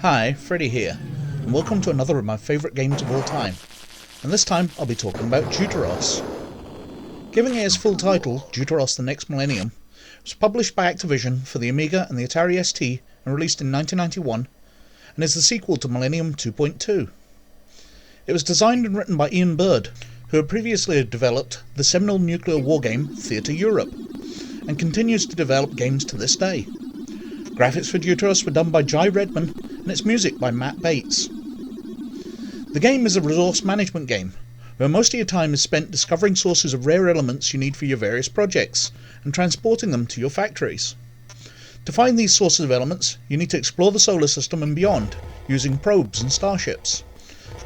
Hi, Freddy here, and welcome to another of my favourite games of all time, and this time I'll be talking about Deuteros. Giving it its full title, Deuteros the Next Millennium, it was published by Activision for the Amiga and the Atari ST and released in 1991, and is the sequel to Millennium 2.2. It was designed and written by Ian Bird, who had previously developed the seminal nuclear wargame Theatre Europe, and continues to develop games to this day. Graphics for Deuteros were done by Jai Redman, and its music by Matt Bates. The game is a resource management game, where most of your time is spent discovering sources of rare elements you need for your various projects, and transporting them to your factories. To find these sources of elements, you need to explore the solar system and beyond, using probes and starships.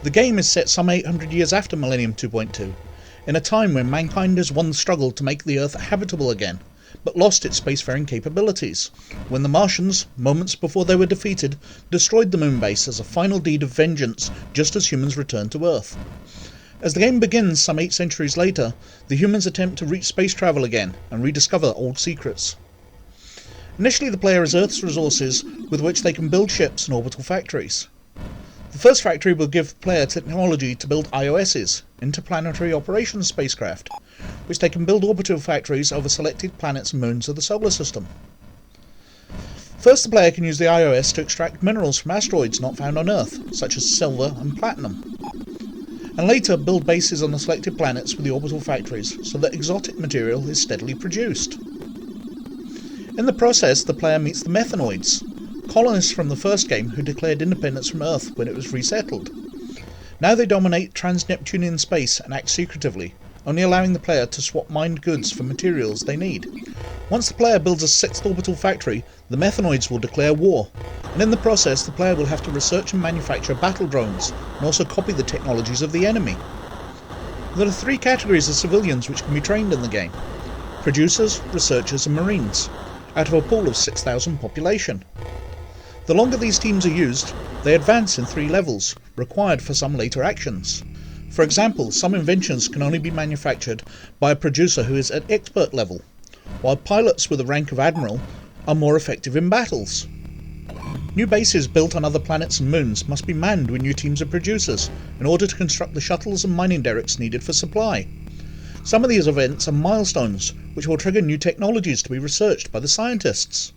The game is set some 800 years after Millennium 2.2, in a time when mankind has won the struggle to make the Earth habitable again, but lost its spacefaring capabilities, when the Martians, moments before they were defeated, destroyed the moon base as a final deed of vengeance just as humans returned to Earth. As the game begins some 8 centuries later, the humans attempt to reach space travel again and rediscover old secrets. Initially, the player has Earth's resources with which they can build ships and orbital factories. The first factory will give the player technology to build IOSs, interplanetary operations spacecraft, which they can build orbital factories over selected planets and moons of the solar system. First, the player can use the IOS to extract minerals from asteroids not found on Earth, such as silver and platinum, and later build bases on the selected planets with the orbital factories so that exotic material is steadily produced. In the process, the player meets the Methanoids, colonists from the first game who declared independence from Earth when it was resettled. Now they dominate trans-Neptunian space and act secretively, only allowing the player to swap mined goods for materials they need. Once the player builds a 6th orbital factory, the Methanoids will declare war, and in the process the player will have to research and manufacture battle drones, and also copy the technologies of the enemy. There are 3 categories of civilians which can be trained in the game: producers, researchers and marines, out of a pool of 6,000 population. The longer these teams are used, they advance in 3 levels, required for some later actions. For example, some inventions can only be manufactured by a producer who is at expert level, while pilots with the rank of admiral are more effective in battles. New bases built on other planets and moons must be manned with new teams of producers in order to construct the shuttles and mining derricks needed for supply. Some of these events are milestones which will trigger new technologies to be researched by the scientists.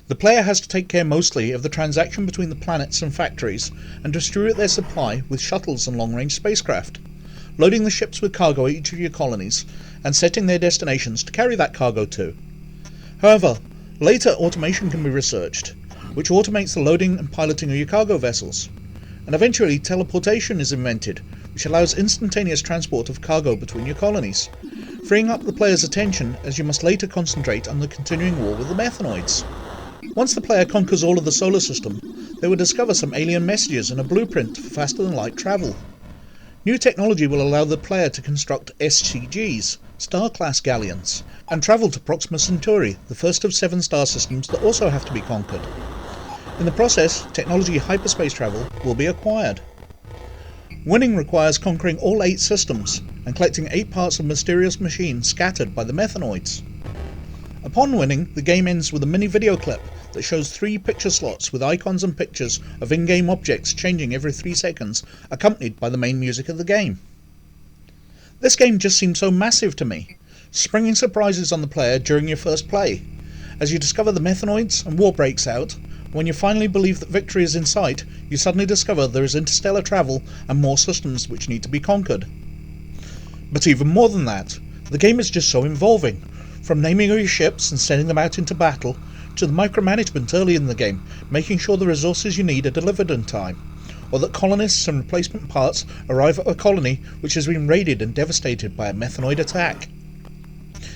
The player has to take care mostly of the transaction between the planets and factories and distribute their supply with shuttles and long-range spacecraft, loading the ships with cargo at each of your colonies and setting their destinations to carry that cargo to. However, later automation can be researched, which automates the loading and piloting of your cargo vessels, and eventually teleportation is invented, which allows instantaneous transport of cargo between your colonies, freeing up the player's attention as you must later concentrate on the continuing war with the Methanoids. Once the player conquers all of the solar system, they will discover some alien messages and a blueprint for faster-than-light travel. New technology will allow the player to construct SCGs, star-class galleons, and travel to Proxima Centauri, the first of 7 star systems that also have to be conquered. In the process, technology hyperspace travel will be acquired. Winning requires conquering all 8 systems and collecting 8 parts of mysterious machines scattered by the Methanoids. Upon winning, the game ends with a mini video clip that shows 3 picture slots with icons and pictures of in-game objects changing every 3 seconds, accompanied by the main music of the game. This game just seems so massive to me, springing surprises on the player during your first play. As you discover the Methanoids and war breaks out, when you finally believe that victory is in sight, you suddenly discover there is interstellar travel and more systems which need to be conquered. But even more than that, the game is just so involving. From naming your ships and sending them out into battle, to the micromanagement early in the game, making sure the resources you need are delivered in time, or that colonists and replacement parts arrive at a colony which has been raided and devastated by a Methanoid attack.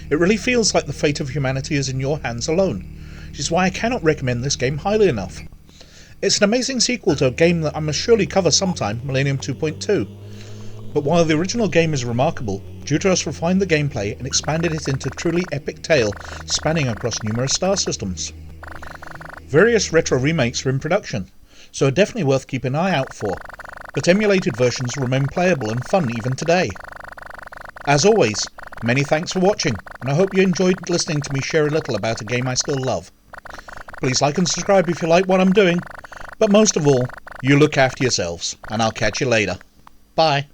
It really feels like the fate of humanity is in your hands alone, which is why I cannot recommend this game highly enough. It's an amazing sequel to a game that I must surely cover sometime, Millennium 2.2. But while the original game is remarkable, Deuteros refined the gameplay and expanded it into a truly epic tale spanning across numerous star systems. Various retro remakes are in production, so are definitely worth keeping an eye out for, but emulated versions remain playable and fun even today. As always, Many thanks for watching, and I hope you enjoyed listening to me share a little about a game I still love. Please like and subscribe if you like what I'm doing, but most of all, you look after yourselves, and I'll catch you later. Bye.